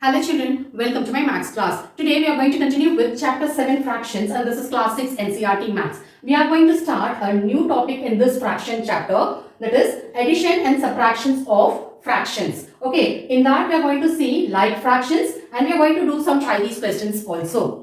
Hello children, welcome to my maths class. Today we are going to continue with chapter 7 fractions and this is class 6 NCERT maths. We are going to start a new topic in this fraction chapter, that is addition and subtractions of fractions. Okay, in that we are going to see like fractions and we are going to do some Chinese questions also.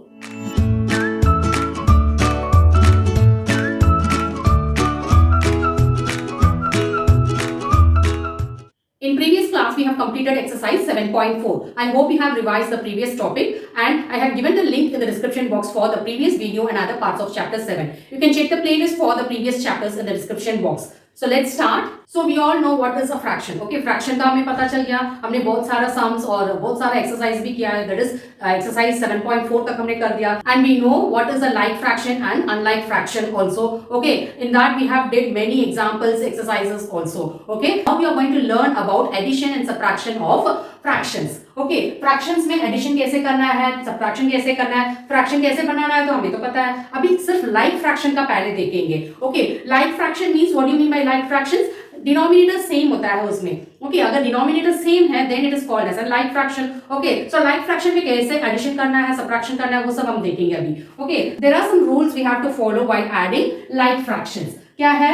In previous class, we have completed exercise 7.4. I hope you have revised the previous topic and I have given the link in the description box for the previous video and other parts of chapter 7. You can check the playlist for the previous chapters in the description box. So let's start. So we all know what is a fraction. Okay, fraction का हमें पता चल गया. हमने बहुत सारा sums और बहुत सारा exercise भी किया है. That is exercise 7.4 तक हमने कर दिया. And we know what is a like fraction and unlike fraction also. Okay, in that we have did many examples, exercises also. Okay, now we are going to learn about addition and subtraction of fractions. Okay fractions में addition कैसे करना है, subtraction कैसे करना है, fraction कैसे बनाना है तो हमें तो पता है. अभी सिर्फ लाइक फ्रैक्शन का पहले देखेंगे. Okay like fraction means what do you mean by like fractions. Denominator same होता है उसमें. ओके अगर डिनोमिनेटर सेम है then it is called as a like fraction. Okay so like fraction में कैसे एडिशन करना है, सबट्रैक्शन करना है वो सब हम देखेंगे अभी. Okay there are some rules we have to follow while adding like fractions. क्या है?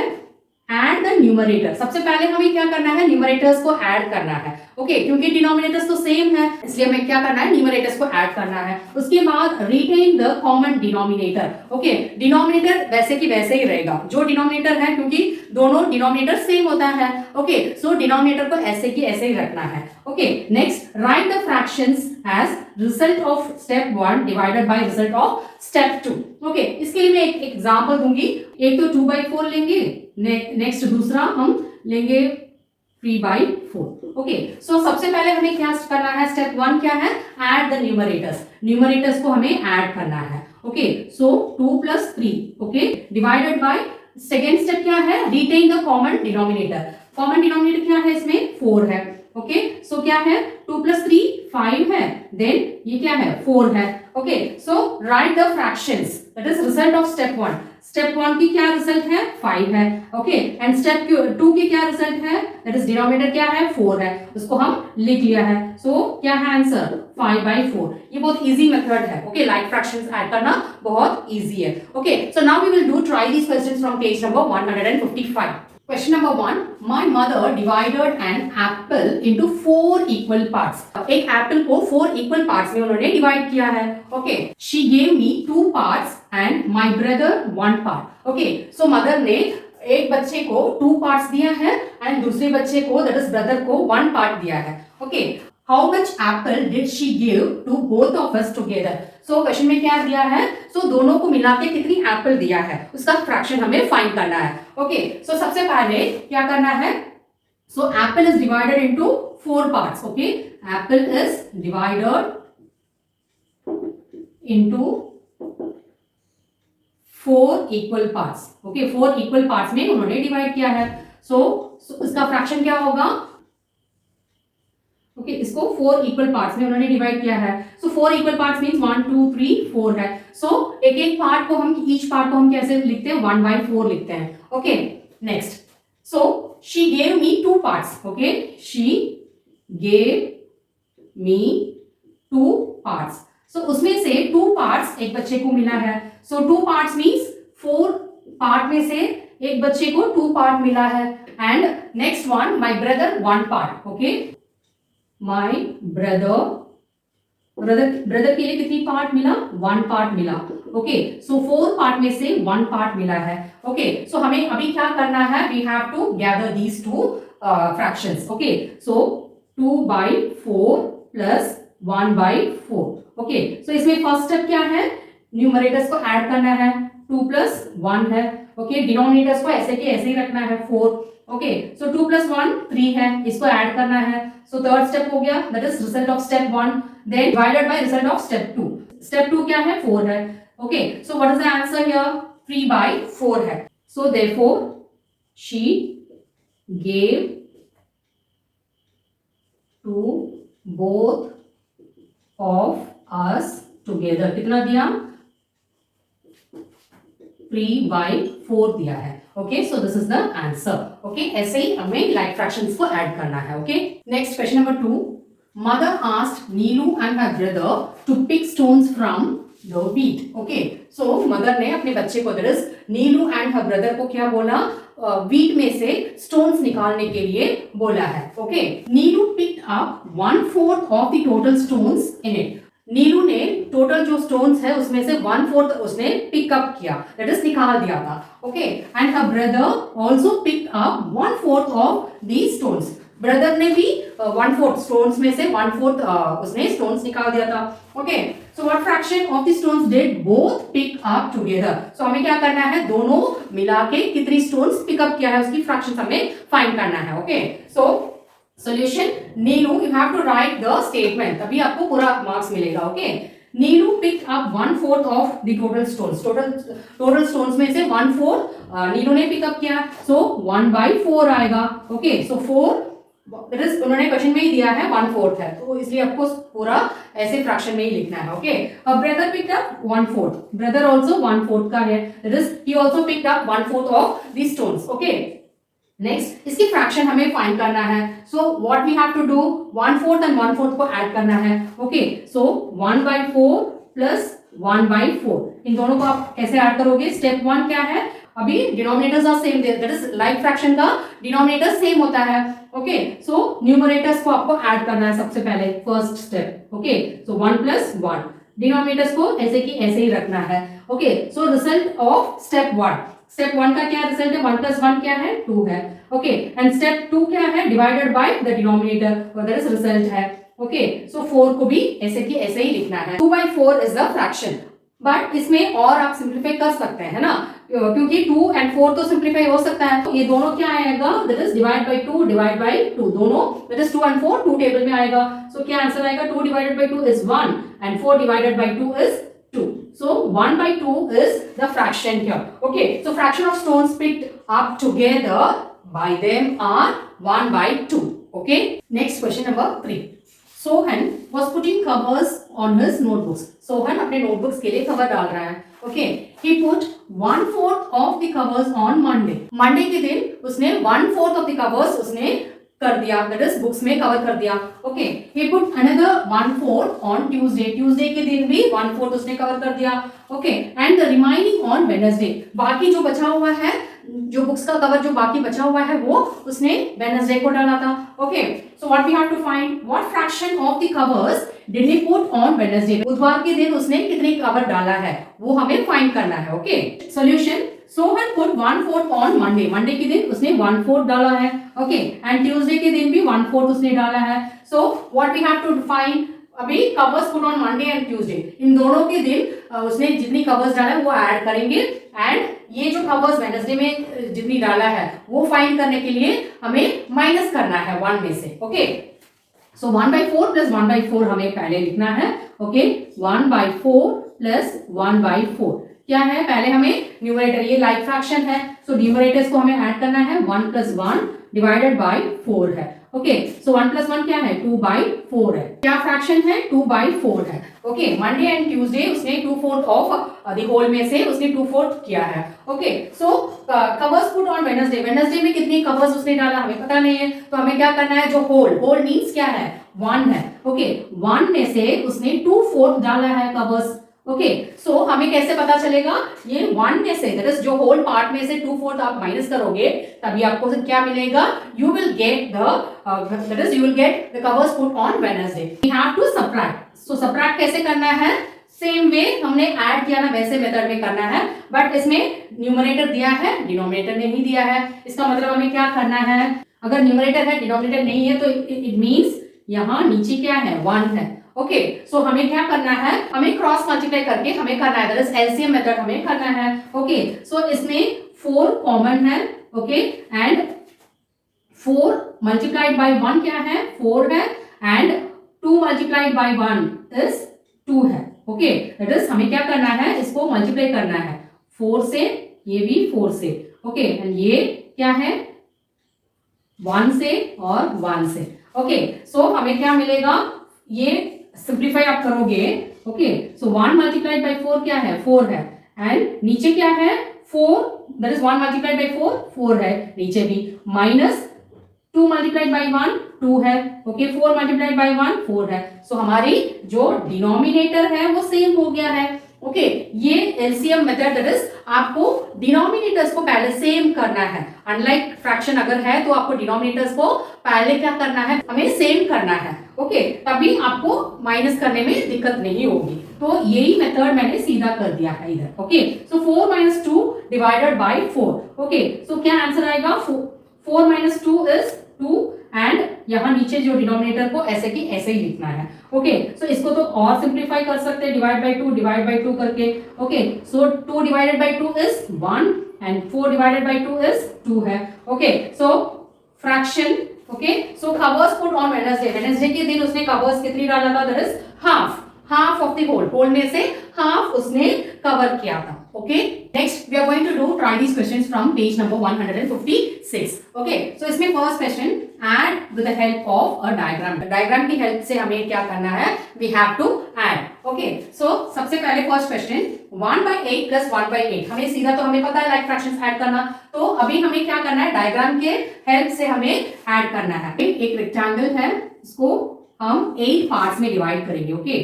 Add the numerator. सबसे पहले हमें क्या करना है, न्यूमरेटर्स को ऐड करना है. ओके क्योंकि डिनोमिनेटर्स तो सेम है इसलिए हमें क्या करना है, न्यूमरेटर्स को ऐड करना है. उसके बाद retain the common denominator. Okay denominator वैसे की वैसे ही रहेगा जो डिनोमिनेटर है क्योंकि दोनों डिनोमिनेटर सेम होता है. ओके सो डिनोमिनेटर को ऐसे की ऐसे ही रखना है. Okay next write the fractions as result of step 1 divided by result of step 2. Okay इसके लिए मैं एक एग्जांपल दूंगी. एक तो 2/4 लेंगे, नेक्स्ट दूसरा हम लेंगे 3/4. ओके सो सबसे पहले हमें क्या करना है, स्टेप 1 क्या है, ऐड द न्यूमरेटर्स. न्यूमरेटर्स को हमें ऐड करना है. Okay so 2 + 3 okay divided by second step क्या है, retain the common denominator. Common denominator क्या है इसमें, 4 है. ओके सो क्या है, 2 + 3 5 है, देन ये क्या है 4 है. Okay so right the fractions, that is result of step 1. Step 1 की क्या रिजल्ट है, 5 है. ओके एंड स्टेप 2 की क्या रिजल्ट है, दैट इज डिनोमिनेटर क्या है 4 है, उसको हम लिख लिया है. सो क्या है आंसर, 5/4. ये बहुत इजी मेथड है. ओके लाइक फ्रैक्शंस ऐड करना बहुत इजी है. Okay so now we will do try these questions from page number 155. Question number 1. My mother divided an apple into 4 equal parts. एक एप्पल को 4 equal parts में उन्होंने divide किया है. Okay. She gave me 2 parts and my brother 1 part. Okay. So mother ने एक बच्चे को 2 parts दिया है and दूसरे बच्चे को that is brother को 1 part दिया है. Okay. How much apple did she give to both of us together? So question में क्या दिया है, so दोनों को मिला के कितनी एप्पल दिया है उसका फ्रैक्शन हमें फाइंड करना है. ओके सो सबसे पहले क्या करना है, so apple is divided into 4 parts. Okay apple is divided into 4 equal parts. Okay 4 equal parts में उन्होंने डिवाइड किया है. so इसका फ्रैक्शन क्या होगा, ओके इसको 4 इक्वल पार्ट्स में उन्होंने डिवाइड किया है. सो 4 इक्वल पार्ट्स मींस 1 2 3 4 है. सो एक एक पार्ट को हम ईच पार्ट को हम कैसे लिखते हैं, 1/4 लिखते हैं. Okay next so she gave me 2 parts. Okay she gave me 2 parts. So उसमें से 2 पार्ट्स एक बच्चे को मिला है. सो 2 पार्ट्स मींस 4 पार्ट में से एक बच्चे को 2 पार्ट मिला है. And next one my brother 1 part. Okay my brother के लिए कितनी पार्ट मिला, 1 पार्ट मिला. ओके सो 4 पार्ट में से 1 पार्ट मिला है. ओके सो हमें अभी क्या करना है, we have to gather these 2 fractions. Okay so 2/4 + 1/4. Okay so इसमें फर्स्ट स्टेप क्या है, न्यूमरेटर्स को ऐड करना है. 2 + 1 है. ओके डिनोमिनेटर्स को ऐसे के ऐसे ही रखना है 4. ओके सो 2 + 1 3 है, इसको ऐड करना है. सो थर्ड स्टेप हो गया, that is result of step 1 then divided by result of step 2. Step 2 क्या है, 4 है. Okay so what is the answer here, 3/4 है. So therefore she gave to both of us together. कितना दिया, 3/4 दिया है. Okay so this is the answer. Okay ऐसे ही हमें लाइक फ्रैक्शंस को ऐड करना है. Okay next question number 2. mother asked Neelu and her brother to pick stones from the wheat. Okay, so mother ने अपने बच्चे को, that is Neelu and her brother को क्या बोला, wheat में से stones निकालने के लिए बोला है. Okay, Neelu picked up 1/4 of the total stones in it. नीलू ने टोटल जो स्टोन्स है उसमें से 1/4 उसने पिकअप किया, दैट इज निकाल दिया था. Okay, and her brother also picked up 1/4 of the stones. Brother ने भी 1/4 स्टोन्स में से 1/4 उसने स्टोन्स निकाल दिया था. Okay, so what fraction of the stones did both pick up together. So हमें क्या करना है, दोनों मिला के कितनी स्टोन्स पिकअप किया है उसकी फ्रैक्शन हमें फाइंड करना है. Okay, so solution, Neelu, you have to write the statement, तभी आपको पूरा मार्क्स मिलेगा. Okay, Neelu picked up 1/4 of the total stones. total stones में से 1/4 नीलू ने पिकअप किया, so 1/4 आएगा. ओके, so 4 that is उन्होंने क्वेश्चन में ही दिया है 1/4 है, तो इसलिए आपको पूरा ऐसे फ्रैक्शन में ही लिखना है. Okay, brother picked up 1/4, brother also 1/4 का है, that is he also picked up 1/4 of these stones. Okay, next इसकी फ्रैक्शन हमें फाइंड करना है. So what we have to do, 1/4 and 1/4 को ऐड करना है. ओके, सो 1/4 प्लस 1/4, इन दोनों को आप कैसे ऐड करोगे. स्टेप 1 क्या है, अभी denominators are same, that is like fraction का डिनोमिनेटर सेम होता है. ओके, सो न्यूमरेटर्स को आपको ऐड करना है सबसे पहले, first step. Okay, so 1 + 1, denominators को ऐसे की ऐसे ही रखना है. Okay, so result of step 1, step 1 का क्या रिजल्ट है, 1 + 1 क्या है, 2 है. ओके, एंड स्टेप 2 क्या है, divided by the denominator, that is result है. ओके, सो 4 को भी ऐसे की ऐसे ही लिखना है. 2/4 इज द फ्रैक्शन, बट इसमें और आप सिंप्लीफाई कर सकते हैं ना, क्योंकि 2 and 4 तो सिंप्लीफाई हो सकता है, तो ये दोनों क्या आएगा, दैट इज डिवाइड बाय 2 दोनों, दैट इज 2 and 4 2 टेबल में आएगा. सो क्या आंसर आएगा, 2 divided by 2 is 1 and 4 divided by 2 is 2. So 1/2 is the fraction here. Okay, so fraction of stones picked up together by them are 1/2. Okay, next question number 3. Sohan was putting covers on his notebooks. Sohan अपने notebooks के लिए cover डाल रहा है. Okay, he put 1/4 of the covers on Monday. Monday के दिन उसने 1/4 of the covers उसने कर दिया, that is बुक्स में कवर कर दिया. Okay, he put another 1/4 on Tuesday. Tuesday के दिन भी 1/4 उसने कवर कर दिया. Okay, and the remaining on Wednesday. बाकी जो बचा हुआ है, जो बुक्स का कवर जो बाकी बचा हुआ है वो उसने वेडनेसडे को डाला था. Okay, so what we have to find, what fraction of the covers did he put on Wednesday. बुधवार के दिन उसने कितने कवर डाला है वो हमें फाइंड करना है. Okay, solution, Sohan put 1/4 on Monday. Monday के दिन उसने 1/4 डाला है. ओके, एंड ट्यूसडे के दिन भी 1/4 उसने डाला है. So what we have to find, अभी covers put on Monday and Tuesday, इन दोनों के दिन उसने जितनी कवर्स डाला है वो ऐड करेंगे, एंड ये जो कवर्स वेडनेसडे में जितनी डाला है वो फाइंड करने के लिए हमें माइनस करना है 1 में से. ओके, सो 1/4 प्लस 1/4 हमें पहले लिखना है. ओके, 1/4 प्लस 1/4 क्या है, पहले हमें न्यूमरेटर, ये लाइक फ्रैक्शन है, सो न्यूमरेटर्स को हमें ऐड करना है. 1 + 1 डिवाइडेड बाय 4 है. ओके, सो 1 + 1 क्या है, 2/4 है. क्या फ्रैक्शन है, 2/4 है. ओके, मंडे एंड ट्यूसडे उसने 2/4 ऑफ द होल में से उसने 2/4 किया है. Okay, so covers put on Wednesday, Wednesday में कितनी कवर्स उसने डाला हमें पता नहीं है, तो हमें क्या करना है, जो होल मीन्स क्या है, 1 है. ओके, 1 में से उसने 2/4 डाला है कवर्स. ओके, सो हमें कैसे पता चलेगा, ये 1 में से, दैट इज जो होल पार्ट में से 2/4 आप माइनस करोगे तभी आपको क्या मिलेगा, you will get the covers put on Wednesday. We have to subtract. So subtract कैसे करना है, सेम वे हमने ऐड किया ना वैसे मेथड में करना है, बट इसमें न्यूमरेटर दिया है, डिनोमिनेटर नहीं दिया है. इसका मतलब हमें क्या करना है, अगर न्यूमरेटर है डिनोमिनेटर नहीं है तो इट मीन्स यहाँ नीचे क्या है, 1 है. ओके, सो हमें क्या करना है, हमें क्रॉस मल्टीप्लाई करके हमें करना है, दैट इज एलसीएम मेथड हमें करना है. ओके, सो इसमें 4 कॉमन है. ओके, एंड 4 मल्टीप्लाइड बाय 1 क्या है, 4 है, एंड 2 मल्टीप्लाइड बाय 1 इज 2 है. ओके, दैट इज हमें क्या करना है, इसको मल्टीप्लाई करना है 4 से, ये भी 4 से. ओके, एंड ये क्या है, 1 से और 1 से. ओके, सो हमें क्या मिलेगा, ये सिंप्लीफाई आप करोगे. ओके, सो 1 मल्टीप्लाइड बाय 4 क्या है, 4 है, एंड नीचे क्या है, 4, दैट इज 1 मल्टीप्लाइड बाय 4 4 है नीचे भी, माइनस 2 मल्टीप्लाइड बाई 1 2 है, ओके 4 मल्टीप्लाइड बाई 1 4 है। सो हमारी जो डिनोमिनेटर है वो सेम हो गया है। ओके ये एलसीएम मेथड दैट इज आपको डिनोमिनेटर्स को पहले सेम करना है। अनलाइक फ्रैक्शन अगर है तो आपको डिनोमिनेटर्स को पहले क्या करना है, हमें सेम करना है। ओके तभी आपको माइनस करने में दिक्कत नहीं होगी। तो यही मेथड मैंने सीधा कर दिया है इधर। Okay so 4 minus 2 divided by 4। Okay सो क्या आंसर आएगा, 4 माइनस 2 इज 2 एंड यहाँ नीचे जो डिनोमिनेटर को ऐसे की ऐसे ही लिखना है। ओके सो इसको तो और सिंप्लीफाई कर सकते हैं, डिवाइड बाई 2 करके। Okay so 2 divided by 2 is 1 and 4 divided by 2 is 2 है। Okay so fraction, okay so covers put on Wednesday के दिन उसने कवर्स कितनी डाला था, that is half of the whole में से हाफ उसने कवर किया था। Okay next we are going to do try these questions from page number 156। Okay so इसमें first question, add with the help of a diagram. Diagram की help से हमें क्या करना है, we have to add. Okay so सबसे पहले first question 1/8 plus 1/8, हमें सीधा तो हमें पता है लाइक फ्रैक्शंस ऐड करना, तो अभी हमें क्या करना है, डायग्राम के हेल्प से हमें ऐड करना है। एक रेक्टेंगल है, इसको हम 8 पार्ट्स में डिवाइड करेंगे। ओके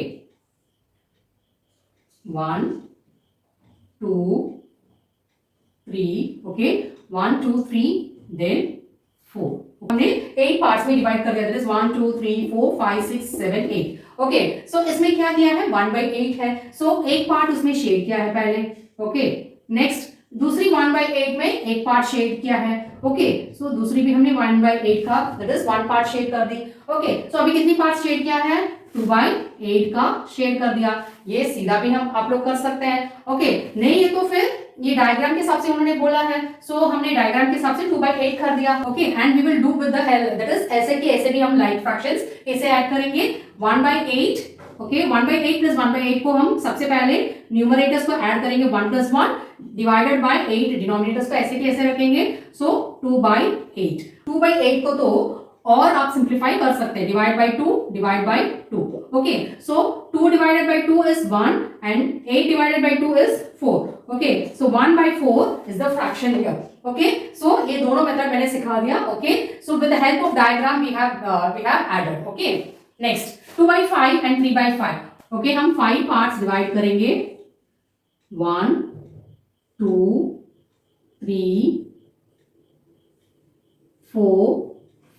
1 2 3, ओके 1 2 3 देन 4, हमने 8 पार्ट्स में डिवाइड कर दिया, दैट इज 1 2 3 4 5 6 7 8। ओके सो इसमें क्या दिया है, 1/8 है। सो एक पार्ट उसमें शेड किया है पहले। ओके नेक्स्ट दूसरी 1/8 में एक पार्ट शेड किया है। ओके सो दूसरी भी हमने 1/8 का दैट इज 1 पार्ट शेड कर दी। ओके सो अभी कितनी पार्ट शेड किया है, 2/8 का शेड कर दिया। ये सीधा भी हम आप लोग कर सकते हैं। ओके नहीं है तो फिर ये डायग्राम के हिसाब से उन्होंने बोला है, सो हमने डायग्राम के हिसाब से 2/8 कर दिया। Okay and we will do with the help, that is ऐसे कि ऐसे भी हम लाइक फ्रैक्शंस कैसे ऐड करेंगे, 1/8। ओके 1/8 प्लस 1/8 को हम सबसे पहले न्यूमरेटर्स को ऐड करेंगे, 1 + 1 डिवाइडेड बाय 8, डिनोमिनेटर्स को ऐसे के ऐसे रखेंगे। सो 2/8, 2/8 को तो और आप सिंप्लीफाई कर सकते हैं, divide by 2 divide by 2। Okay so 2 divided by 2 is 1 and 8 divided by 2 is 4। Okay so 1/4 is the fraction here. Okay so ये दोनों मेथड मैंने सिखा दिया। Okay so with the help of diagram we have added. Okay next 2/5 and 3/5। Okay हम 5 parts divide करेंगे, 1 2 3 4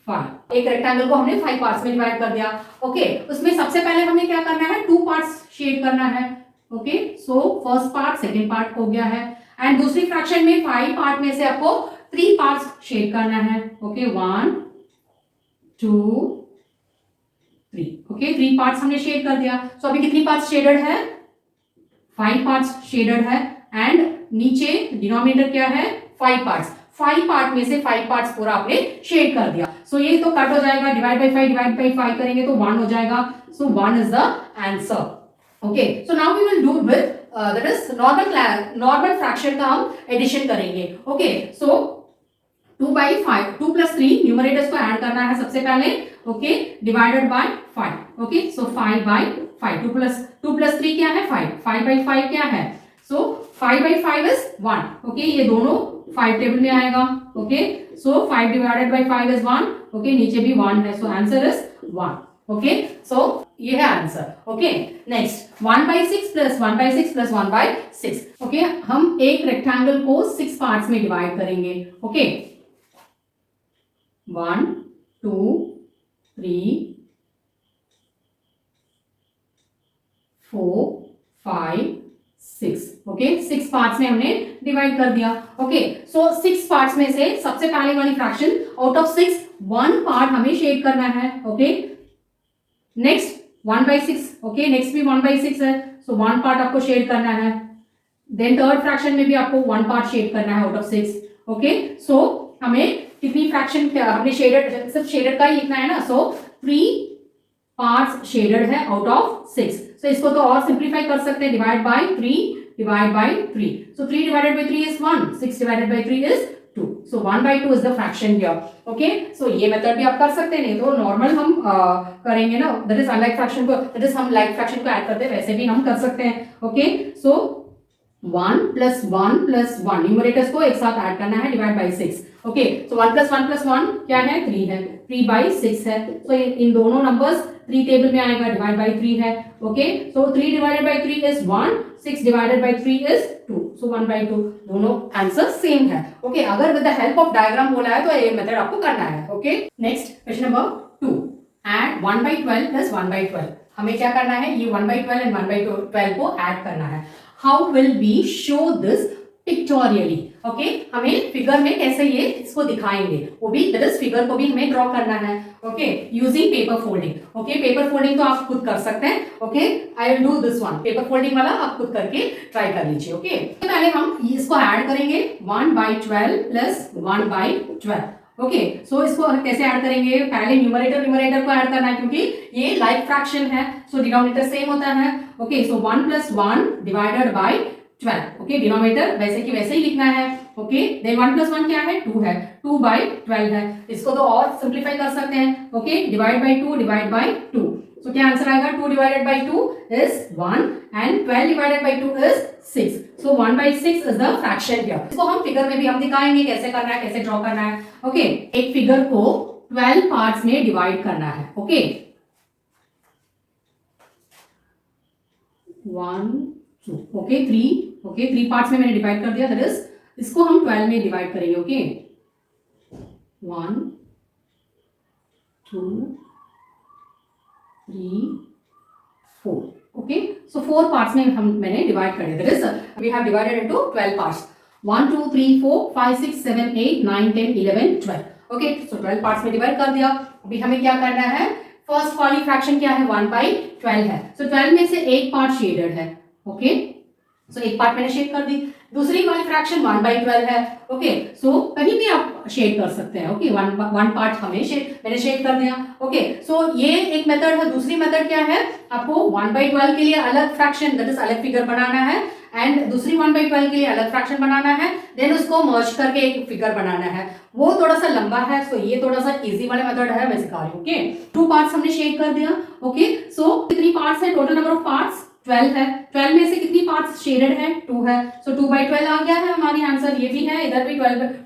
5। एक rectangle को हमने 5 पार्ट्स में डिवाइड कर दिया। ओके उसमें सबसे पहले हमें क्या करना है, 2 पार्ट्स शेड करना है। Okay so first part second part हो गया है एंड दूसरी फ्रैक्शन में 5 पार्ट में से आपको 3 पार्ट्स शेड करना है। ओके 1 2 3। ओके 3 पार्ट्स हमने शेड कर दिया। सो अभी कितनी पार्ट्स शेडेड है, 5 पार्ट्स शेडेड है एंड नीचे डिनोमिनेटर क्या है, 5 पार्ट्स। 5 पार्ट में से 5 पार्ट्स पूरा आपने शेड कर दिया। सो ये तो कट हो जाएगा, डिवाइड बाय 5 करेंगे तो 1 हो जाएगा। So 1 is the answer. Okay so now we will do with that is normal fraction का हम एडिशन करेंगे। ओके सो 2/5, 2 + 3 न्यूमरेटर्स को ऐड करना है सबसे पहले। Okay divided by 5। Okay so 5/5, 2 + 3 क्या है 5, 5/5 क्या है, सो 5/5 इज 1। ओके ये दोनों 5 टेबल में आएगा। Okay so 5 divided by 5 is 1। Okay नीचे भी 1 है, so answer is 1। Okay so ये है answer. Okay next 1/6 plus 1/6 plus 1/6। Okay हम एक रेक्टेंगल को 6 पार्ट्स में डिवाइड करेंगे। ओके 1 2 3 4 5 6। ओके 6 पार्ट्स में हमने डिवाइड कर दिया। ओके सो 6 पार्ट्स में से सबसे पहले वाली फ्रैक्शन आउट ऑफ 6 1 पार्ट हमें शेड करना है। Okay next 1/6। ओके नेक्स्ट भी 1/6 है, सो 1 पार्ट आपको शेड करना है। देन थर्ड फ्रैक्शन में भी आपको 1 पार्ट शेड करना है आउट ऑफ 6। ओके सो हमें कितनी फ्रैक्शन हमने शेडेड, सिर्फ शेडेड का ही लिखना है ना, सो 3 पार्ट्स शेडेड है आउट ऑफ 6। सो इसको तो और सिंप्लीफाई कर सकते हैं, divide bye 3 divide by 3। So 3 divided by 3 is 1, 6 divided by 3 is 2। So 1/2 is the fraction here. Okay so ये मेथड भी आप कर सकते हैं, नहीं तो नॉर्मल हम करेंगे ना, दैट इज अनलाइक फ्रैक्शन को, दैट इज हम लाइक फ्रैक्शन को ऐड करते हैं वैसे भी हम कर सकते हैं। Okay so 1 plus 1 plus 1, numerators को एक साथ ऐड करना है, divide by 6. Okay, so 1 plus 1 क्या है, 3 है, 3 बाई 6 है. सो इन दोनों नंबर्स 3 टेबल में आएगा, डिवाइड बाई 3 है. Okay, so 3 divided by 3 is 1, 6 divided by 3 is 2. So 1 by 2, दोनों आंसर सेम है. ओके, अगर with the help of diagram बोला है तो ये मेथड आपको करना है. Okay, next question number 2, add 1 by 12 plus 1 by 12. हमें क्या करना है, ये 1 बाई 12 एंड 1 बाई 12 को ऐड करना है. How will we show this pictorially? Okay, हमें फिगर में कैसे ये इसको दिखाएंगे, वो भी दैट इज फिगर को भी हमें ड्रॉ करना है. Okay, using paper folding. Okay, paper folding तो आप खुद कर सकते हैं. Okay, I will do this one. Paper folding वाला आप खुद करके ट्राई कर लीजिए. ओके, पहले हम इसको ऐड करेंगे 1 बाई 12 प्लस 1 बाई 12. ओके, सो इसको कैसे ऐड करेंगे, पहले न्यूमरेटर को ऐड करना है क्योंकि ये लाइक फ्रैक्शन है, सो डिनोमिनेटर सेम होता है. Okay, so 1 plus 1 divided by 12. Okay, denominator वैसे की वैसे ही लिखना है. ओके, देन 1 प्लस 1 क्या है, 2 है, 2 बाई 12 है. इसको तो और सिंप्लीफाई कर सकते हैं. Okay, divide by 2 divide by 2. So क्या आंसर आएगा, 2 divided by 2 is 1 and 12 divided by 2 is 6. So 1 by 6 is the fraction here. इसको हम फिगर में भी हम दिखाएंगे कैसे करना है, कैसे ड्रॉ करना है. ओके, एक फिगर को 12 पार्ट्स में डिवाइड करना है. Okay, 1 2 okay 3. ओके, 3 पार्ट्स में मैंने डिवाइड कर दिया, दैट इज इसको हम 12 में डिवाइड करेंगे. ओके, 1 2 3 4. ओके, सो 4 पार्ट्स में मैंने डिवाइड कर दिया, that is we have divided into 12 parts. 1 2 3 4 5 6 7 8 9 10 11 12. Okay, so 12 parts में डिवाइड कर दिया. अभी हमें क्या करना है, फर्स्ट वाली फ्रैक्शन क्या है, 1 बाई 12 है. सो 12 में से एक पार्ट शेडेड है. ओके, सो एक पार्ट मैंने शेड कर दी. दूसरी वाली फ्रैक्शन 1 बाई 12 है. ओके, सो कहीं भी आप शेड कर सकते हैं. ओके, वन पार्ट मैंने शेड कर दिया. ओके, सो ये एक मेथड है. दूसरी मेथड क्या है, आपको 1 बाई 12 के लिए अलग फ्रैक्शन दैट इज अलग फिगर बनाना है एंड दूसरी 1 बाई 12 के लिए अलग फ्रैक्शन बनाना है, देन उसको मर्ज करके एक फिगर बनाना है. वो थोड़ा सा लंबा है, सो ये थोड़ा सा इजी वाला मेथड है, मैं सिखा रही हूँ. ओके, 2 पार्ट्स हमने शेड कर दिया. ओके, सो कितनी पार्ट्स है, टोटल नंबर ऑफ पार्ट्स 12 है. 12 में से कितनी पार्ट्स शेडेड है, 2 है. सो 2 बाई 12 आ गया है हमारी आंसर. ये भी है, इधर भी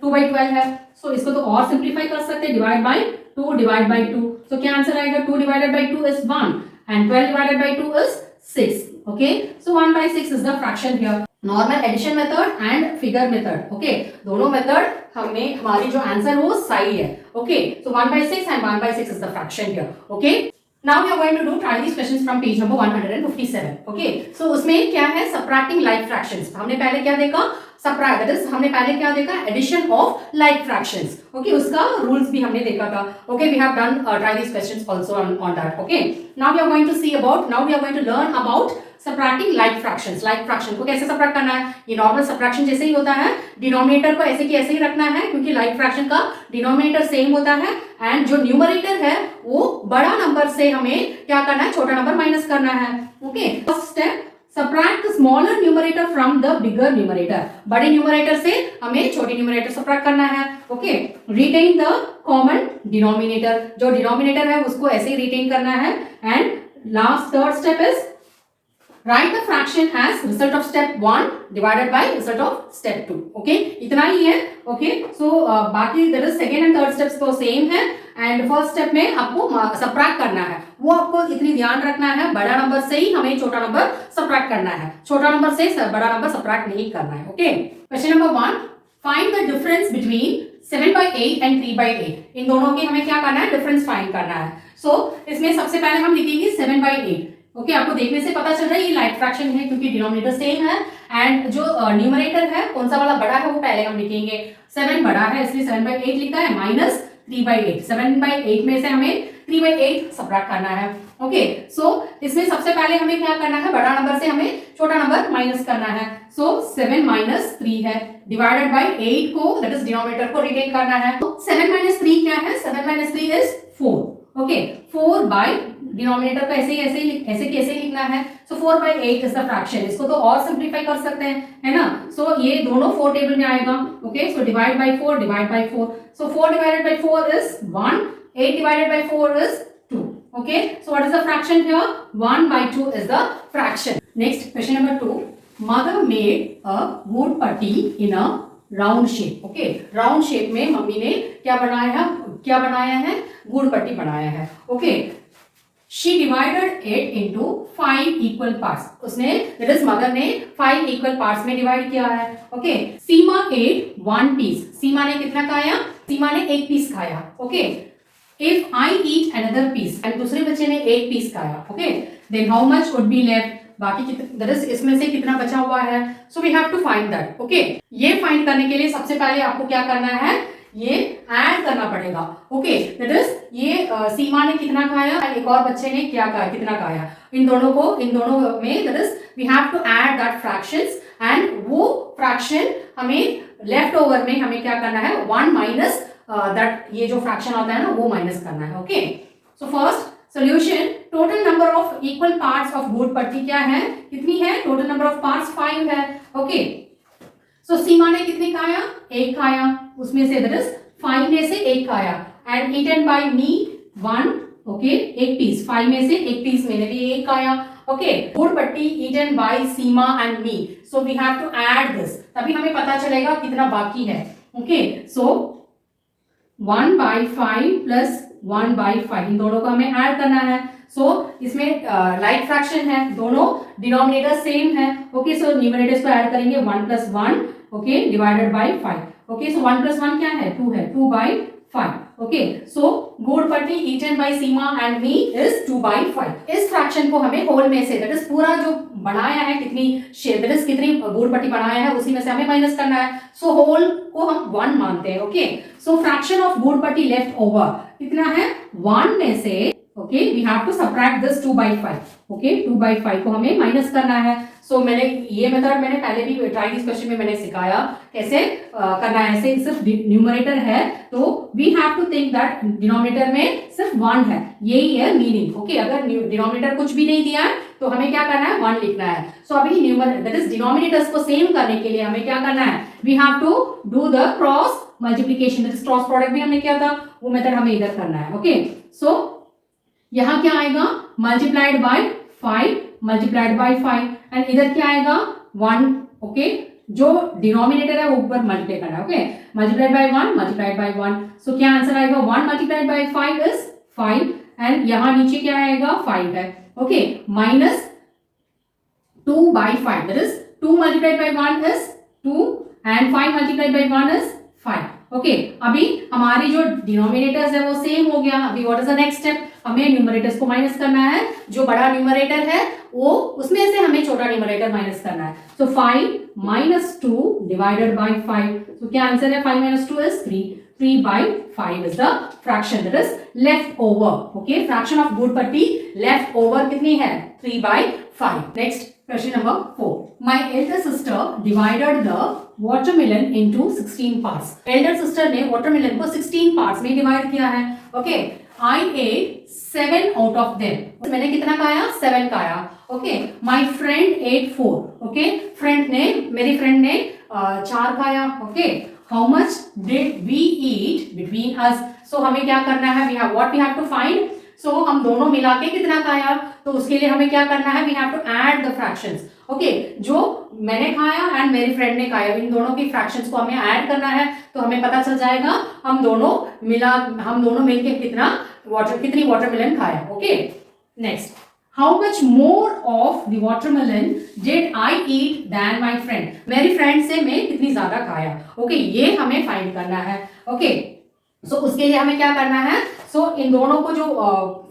2 बाई 12 है. सो इसको तो और सिंप्लीफाई कर सकते हैं, divide by 2 divide by 2. So क्या आंसर आएगा, 2 divided by 2 is 1 and 12 divided by 2 is 6. Okay, so 1 by 6 is the fraction here. Normal addition method and figure method. Okay, दोनों मेथड हमें हमारी जो आंसर वो सही है. Okay, so 1 by 6 and 1 by 6 is the fraction here. Okay, now we are going to try these questions from page number 157. Okay, so उसमें क्या है, subtracting like fractions. हमने पहले क्या देखा, subtract, that is हमने पहले क्या देखा, addition of like fractions. Okay, उसका rules भी हमने देखा था. Okay, we have done try these questions also on that. Okay, now we are going to see about, now we are going to learn about subtracting like fractions. Like fraction को कैसे subtract करना है, ये normal subtraction जैसे ही होता है. Denominator को ऐसे की ऐसे ही रखना है क्योंकि लाइक फ्रैक्शन का डिनोमिनेटर सेम होता है एंड जो न्यूमरेटर है वो बड़ा नंबर से हमें क्या करना है, छोटा नंबर माइनस करना है. Okay, first step, subtract the smaller numerator from the bigger numerator. बड़े न्यूमरेटर से हमें छोटे न्यूमरेटर सबट्रैक्ट करना है. Okay, retain the common denominator. जो डिनोमिनेटर है उसको ऐसे ही रिटेन करना है. And last third step is write the fraction as result of step 1 divided by result of step 2. Okay, इतना ही है. Okay, so बाकी there is second and third steps तो same है एंड फर्स्ट स्टेप में आपको subtract करना है. वो आपको इतनी ध्यान रखना है, बड़ा नंबर से ही हमें छोटा नंबर सबट्रैक्ट करना है, छोटा नंबर से बड़ा नंबर सबट्रैक्ट नहीं करना है. Okay, question number 1, find the difference between 7 by 8 and 3 by 8. इन दोनों के हमें क्या करना है, डिफरेंस फाइंड करना है. सो इसमें सबसे पहले हम लिखेंगे 7 by 8. ओके, आपको देखने से पता चल रहा है ये लाइक फ्रैक्शन है क्योंकि डिनोमिनेटर सेम है एंड जो न्यूमरेटर है कौन सा वाला बड़ा है वो पहले हम लिखेंगे. 7 बड़ा है इसलिए 7 by 8 लिखा है माइनस 3 by 8. 7 by 8 में से हमें 3 by 8 सबट्रैक्ट करना है. ओके, सो इसमें सबसे पहले हमें क्या करना है, बड़ा नंबर से हमें छोटा नंबर माइनस करना है. सो 7 माइनस 3 है डिवाइडेड बाई 8 को दैट इज डिनोमिनेटर को रिटेन करना है. 7 माइनस 3 क्या है, 7 minus 3 is 4. Okay, 4 by denominator को ऐसे कैसे लिखना है. सो 4 by 8 इज द फ्रैक्शन. इसको तो और सिंप्लीफाई कर सकते हैं, है ना. सो ये दोनों 4 टेबल में आएगा. Okay, so divide by 4 divide by 4. So 4 divided by 4 is 1, 8 divided by 4 is 2. Okay, so what is the fraction here, 1 by 2 is the fraction. Next question number 2, mother made a wood पट्टी in a round shape. Okay, round shape में मम्मी ने क्या बनाया है, wood पट्टी बनाया है। Okay, she divided it into 5 equal parts. उसने मदर ने 5 इक्वल पार्ट्स में डिवाइड किया है। Okay, Seema ate 1 piece. Seema ने कितना खाया, सीमा ने 1 पीस खाया। Okay, if I eat another piece, and दूसरे बच्चे ने 1 पीस खाया। Okay, then how much would be left, बाकी इसमें से कितना बचा हुआ है। So we have to find that. Okay, ये फाइंड करने के लिए सबसे पहले आपको क्या करना है, ये ऐड करना पड़ेगा। ओके, दैट इज ये सीमा ने कितना खाया और एक और बच्चे ने क्या खाया, कितना खाया, इन दोनों में that is we have to add that fractions, and वो फ्रैक्शन हमें लेफ्ट ओवर में हमें क्या करना है, 1 माइनस दैट, ये जो फ्रैक्शन आता है ना वो माइनस करना है। Okay, so first solution, total number of equal parts of would पट्टी क्या है, कितनी है, टोटल नंबर ऑफ पार्ट्स 5 है। ओके, सो सीमा ने कितने खाया, 1 खाया, उसमें से दैट इज 5 में से 1 खाया, and eaten by me 1। Okay, 1 piece, 5 में से 1 पीस मैंने भी 1 खाया। Okay, would patty eaten by Seema and me, so we have to add this, तभी हमें पता चलेगा कितना बाकी है। ओके, सो 1/5 प्लस 1/5, इन दोनों को हमें ऐड करना है। सो इसमें लाइक फ्रैक्शन है, दोनों डिनोमिनेटर सेम है। ओके, सो न्यूमरेटर्स को ऐड करेंगे, 1 + 1, okay, divided by 5। Okay, so 1 + 1 क्या है, 2 है, 2/5। Okay, so would patty eaten by Seema and me is 2/5। इस फ्रैक्शन को हमें होल में से, दैट इज पूरा जो बनाया है, कितनी वुड पट्टी बनाया है उसी में से हमें माइनस करना है। सो होल को हम 1 मानते हैं। Okay, so fraction of would patty left over कितना है, 1 में से, okay, we have to subtract this 2/5। ओके, 2/5 को हमें माइनस करना है। सो मैंने ये मेथड मैंने पहले भी ट्राई दिस क्वेश्चन में मैंने सिखाया कैसे करना है। ऐसे सिर्फ न्यूमरेटर है तो we have to think that denominator में सिर्फ 1 है, यही है मीनिंग। ओके, अगर डिनोमिनेटर कुछ भी नहीं दिया है तो हमें क्या करना है, 1 लिखना है। सो अभी न्यूमरेटर दैट इज डिनोमिनेटर्स को सेम करने के लिए हमें क्या करना है, we have to do the cross multiplication, that is cross product भी हमने किया था, वो मेथड हमें इधर करना है। ओके, सो यहां क्या आएगा, multiplied by 5 multiplied by 5, and इधर क्या आएगा, 1। ओके, जो डिनोमिनेटर है वो ऊपर मल्टीप्लाई करना है। Okay, multiplied by 1 multiplied by 1, सो क्या आंसर आएगा, 1 मल्टीप्लाइड बाय 5 इज 5, एंड यहां नीचे क्या आएगा, 5 है। Okay, minus 2/5, that is 2 multiplied by 1 is 2, and 5 multiplied by 1 is 5। Okay, अभी हमारी जो डिनोमिनेटर्स है वो सेम हो गया। अभी what is the next step, हमें न्यूमरेटर्स को माइनस करना है। जो बड़ा न्यूमरेटर है वो उसमें से हमें छोटा न्यूमरेटर माइनस करना है। सो 5 - 2 डिवाइडेड बाय 5, सो क्या आंसर है, 5 - 2 is 3, 3/5 is the fraction that is left over. Okay, fraction of would पट्टी left over कितनी है, 3/5. Next question number 4. My elder sister divided the watermelon into 16 parts. Elder sister ने watermelon को 16 parts में divide किया है. Okay, I ate 7 out of them. मैंने कितना खाया, 7 खाया. Okay, my friend ate 4. Okay, मेरी friend ने 4 खाया. Okay, how much did we eat between us? So हमें क्या करना है, what we have to find. So हम दोनों मिला के कितना खाया, तो उसके लिए हमें क्या करना है, we have to add the fractions. Okay, जो मैंने खाया एंड मेरी फ्रेंड ने खाया, इन दोनों की फ्रैक्शंस को हमें ऐड करना है, तो हमें पता चल जाएगा हम दोनों मिलके कितनी वाटरमेलन खाया. Okay, next, how much more of the watermelon did I eat than my friend. मेरी फ्रेंड से मैं कितनी ज्यादा खाया. ओके, ये हमें फाइंड करना है. ओके, सो उसके लिए हमें क्या करना है, सो इन दोनों को जो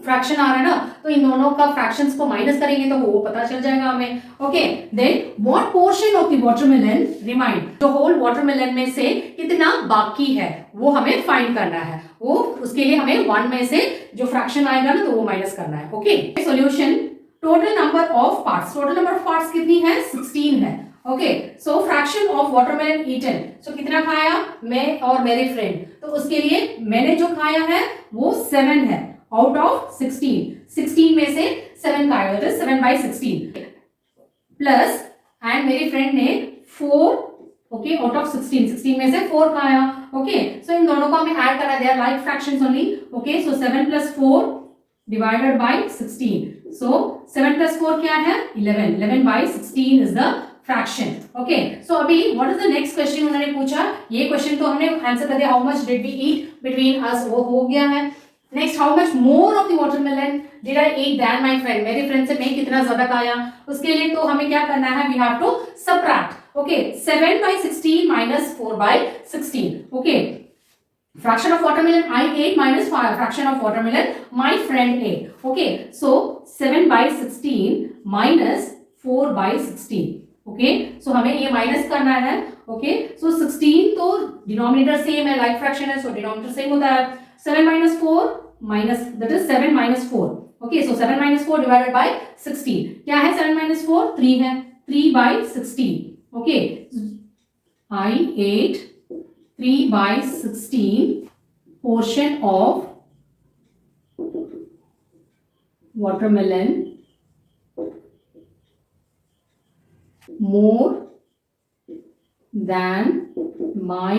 फ्रैक्शन आ रहा है ना, तो इन दोनों का फ्रैक्शंस को माइनस करेंगे तो वो पता चल जाएगा हमें. Okay, then what portion of the watermelon remained, जो होल वाटरमेलन में से कितना बाकी है वो हमें फाइंड करना है. वो उसके लिए हमें 1 में से जो फ्रैक्शन आएगा ना तो वो माइनस करना है. Okay, solution, total number of parts कितनी है, 16 है. Okay, so fraction of watermelon eaten, so कितना खाया मैं और मेरे फ्रेंड, तो उसके लिए मैंने जो खाया है वो 7 है आउट ऑफ 16 में से 7 खाया, 7/16 प्लस, एंड मेरी फ्रेंड ने 4, ओके, आउट ऑफ 16 में से 4 खाया. ओके, सो इन दोनों को हमें ऐड करना है, they are like fractions only. Okay, so 7 + 4 divided by 16, so 7 + 4 क्या है, 11 11/16 is the fraction. Okay, so अभी what is the next question उन्होंने पूछा, ये क्वेश्चन तो हमने आंसर कर दिया, how much did we eat between us, वो हो गया है। Next, how much more of the watermelon did I eat than my friend, मेरी फ्रेंड से मैं कितना ज्यादा खाया, उसके लिए तो हमें क्या करना है, we have to subtract. Okay, 7/16 minus 4/16. Okay, fraction of watermelon I ate minus fraction of watermelon my friend ate. Okay, so 7/16 minus 4/16. Okay, so हमें ये माइनस करना है। Okay, so 16 तो डिनोमिनेटर सेम है, लाइक फ्रैक्शन है, so denominator same होता है। 7 minus 4 minus, that is 7 minus 4. Okay, so 7 minus 4 divided by 16. क्या है 7 minus 4? 3 है, 3/16. Okay, I ate 3/16 portion of watermelon more than my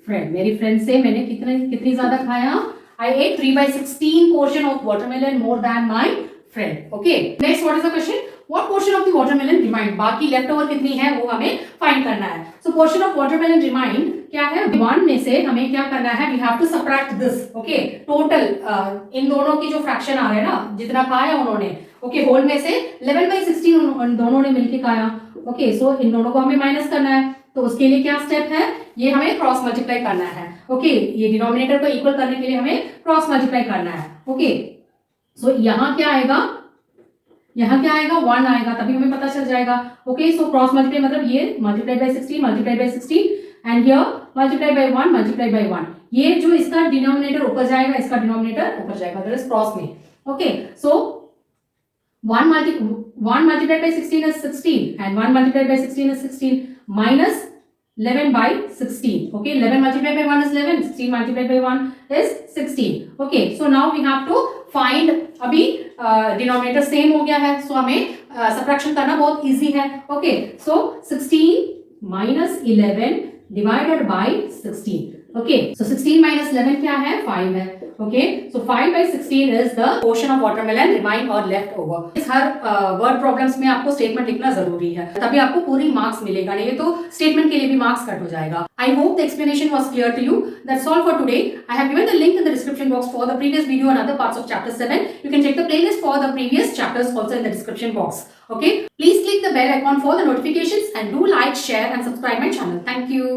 friend. मेरी फ्रेंड से मैंने कितनी ज्यादा खाया, I ate 3/16 portion of watermelon more than my friend. Okay, next what is the question? What portion of the watermelon remained? बाकी left over कितनी है वो हमें फाइंड करना है। So portion of watermelon remained क्या है, 1 में से हमें क्या करना है, we have to subtract this. Okay, total इन दोनों की जो फ्रैक्शन आ रहे हैं ना, जितना खाया उन्होंने, okay, होल में से 11/16 उन दोनों ने मिलके खाया। Okay, so इन दोनों को हमें माइनस करना है, तो उसके लिए क्या स्टेप है, ये हमें क्रॉस मल्टीप्लाई करना है। ओके, ये डिनोमिनेटर को इक्वल करने के लिए हमें क्रॉस मल्टीप्लाई करना है। ओके, सो यहाँ क्या आएगा, 1 आएगा, तभी हमें पता चल जाएगा। ओके, सो क्रॉस मल्टीप्लाई मतलब ये multiply by 16 and here multiply by 1। ये जो इसका डिनोमिनेटर ऊपर जाएगा, इसका डिनोमिनेटर ऊपर जाएगा, दैट इज क्रॉस में। Okay, so 1 multiplied by 16 is 16 and 1 multiplied by 16 is 16 minus 11/16. Okay, 11 multiplied by 1 is 11, 16 multiplied by 1 is 16. Okay, so now we have to find, अभी डिनोमिनेटर सेम हो गया है, so हमें subtraction करना बहुत easy है। Okay, so 16 minus 11 divided by 16. Okay, so 16 minus 11 क्या है, 5 है। Okay, so 5/16 is the portion of watermelon remain or left over. इस हर वर्ड प्रॉब्लम्स में आपको स्टेटमेंट लिखना जरूरी है, तभी आपको पूरी मार्क्स मिलेगा, नहीं तो स्टेटमेंट के लिए भी मार्क्स कट हो जाएगा। I hope the explanation was clear to you. That's all for today. I have given the link in the description box for the previous video and other parts of chapter 7. You can check the playlist for the previous chapters also in the description box. Okay, please click the bell icon for the notifications and do like, share and subscribe my channel. Thank you.